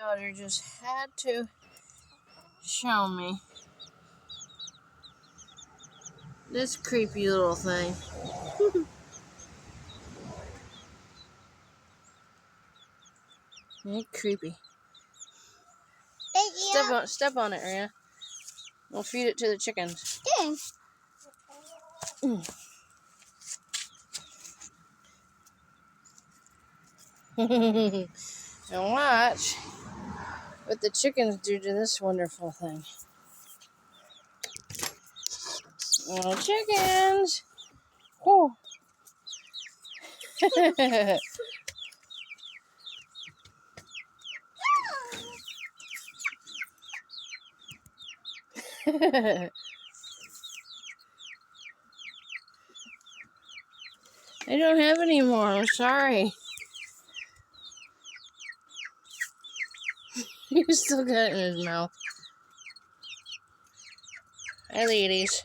Daughter just had to show me this creepy little thing. Ain't creepy. Step on it, Rhea. We'll feed it to the chickens. And watch what the chickens do to this wonderful thing. Little chickens. Whew. I don't have any more. I'm sorry. He still got it in his mouth. Hi, ladies.